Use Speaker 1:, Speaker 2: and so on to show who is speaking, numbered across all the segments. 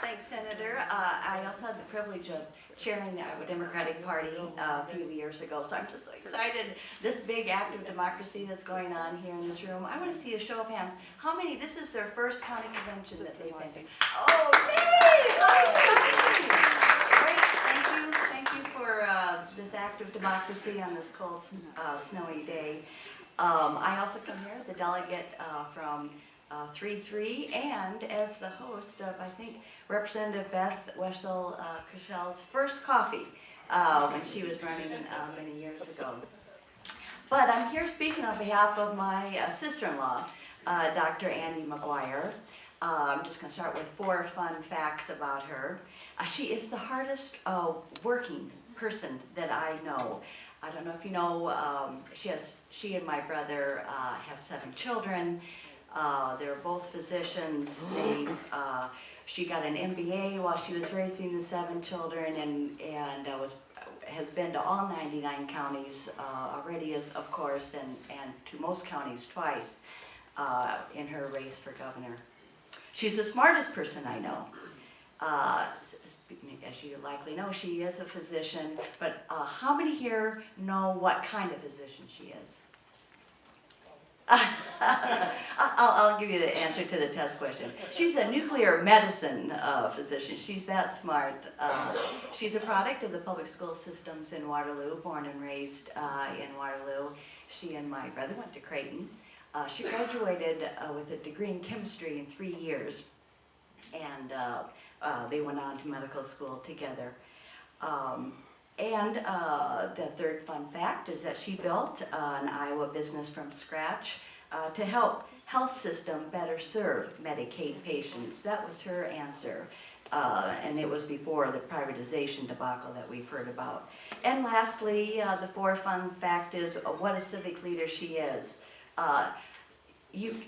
Speaker 1: Thanks, Senator. I also had the privilege of chairing the Iowa Democratic Party a few years ago, so I'm just so excited. This big active democracy that's going on here in this room. I want to see a show of hands. How many, this is their first county convention that they've been to. Oh, yay! Great, thank you for this active democracy on this cold, snowy day. I also come here as a delegate from 3-3 and as the host of, I think, Representative Beth Wessel-Cushel's first coffee when she was running many years ago. But I'm here speaking on behalf of my sister-in-law, Dr. Andy McGuire. I'm just going to start with 4 fun facts about her. She is the hardest working person that I know. I don't know if you know, she and my brother have 7 children. They're both physicians. She got an MBA while she was raising the 7 children, and has been to all 99 counties already, of course, and to most counties twice in her race for governor. She's the smartest person I know. As you likely know, she is a physician, but how many here know what kind of physician she is? I'll give you the answer to the test question. She's a nuclear medicine physician. She's that smart. She's a product of the public school systems in Waterloo, born and raised in Waterloo. She and my brother went to Creighton. She graduated with a degree in chemistry in 3 years, and they went on to medical school together. And the third fun fact is that she built an Iowa business from scratch to help health system better serve Medicaid patients. That was her answer. And it was before the privatization debacle that we've heard about. And lastly, the 4th fun fact is what a civic leader she is.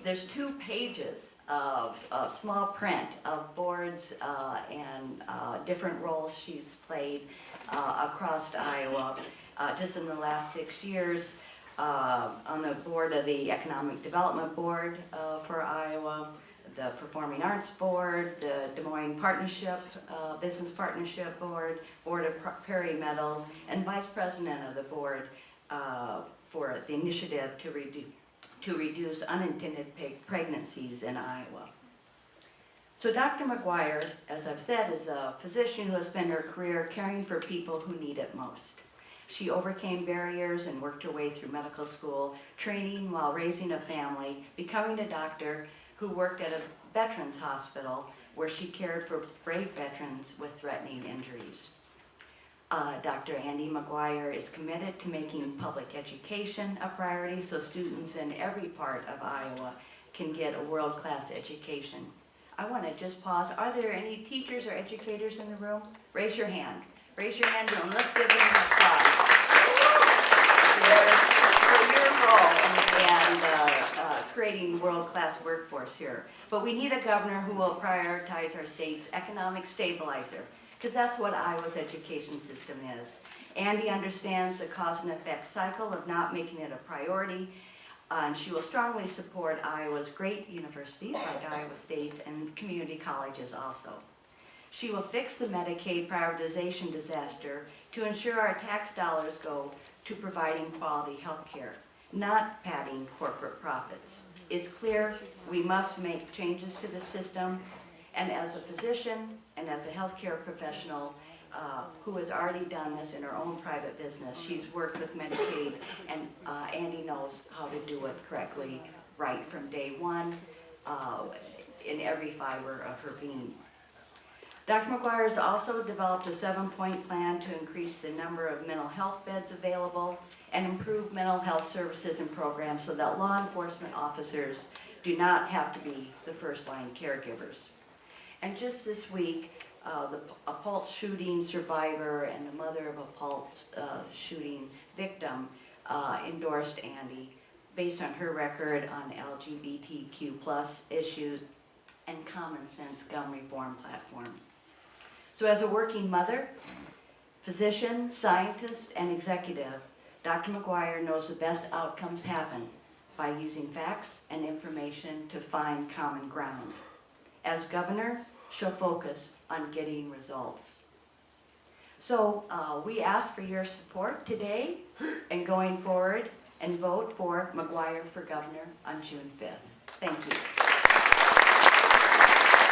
Speaker 1: There's 2 pages of small print of boards and different roles she's played across Iowa. Just in the last 6 years, on the board of the Economic Development Board for Iowa, the Performing Arts Board, the Des Moines Partnership, Business Partnership Board, Board of Prairie Metals, and Vice President of the board for the initiative to reduce unintended pregnancies in Iowa. So Dr. McGuire, as I've said, is a physician who has spent her career caring for people who need it most. She overcame barriers and worked her way through medical school, training while raising a family, becoming a doctor who worked at a veterans hospital where she cared for brave veterans with threatening injuries. Dr. Andy McGuire is committed to making public education a priority so students in every part of Iowa can get a world-class education. I want to just pause. Are there any teachers or educators in the room? Raise your hand. Raise your hand, and let's give them an applause for your role in creating world-class workforce here. But we need a governor who will prioritize our state's economic stabilizer, because that's what Iowa's education system is. Andy understands the cause and effect cycle of not making it a priority, and she will strongly support Iowa's great universities like Iowa State and community colleges also. She will fix the Medicaid privatization disaster to ensure our tax dollars go to providing quality health care, not padding corporate profits. It's clear we must make changes to the system, and as a physician and as a healthcare professional who has already done this in her own private business, she's worked with Medicaid, and Andy knows how to do it correctly right from day one in every fiber of her being. Dr. McGuire has also developed a 7-point plan to increase the number of mental health beds available and improve mental health services and programs so that law enforcement officers do not have to be the first-line caregivers. And just this week, a Pulse shooting survivor and the mother of a Pulse shooting victim endorsed Andy based on her record on LGBTQ+ issues and common sense gun reform platform. So as a working mother, physician, scientist, and executive, Dr. McGuire knows the best outcomes happen by using facts and information to find common ground. As governor, she'll focus on getting results. So we ask for your support today and going forward, and vote for McGuire for governor on June 5th. Thank you.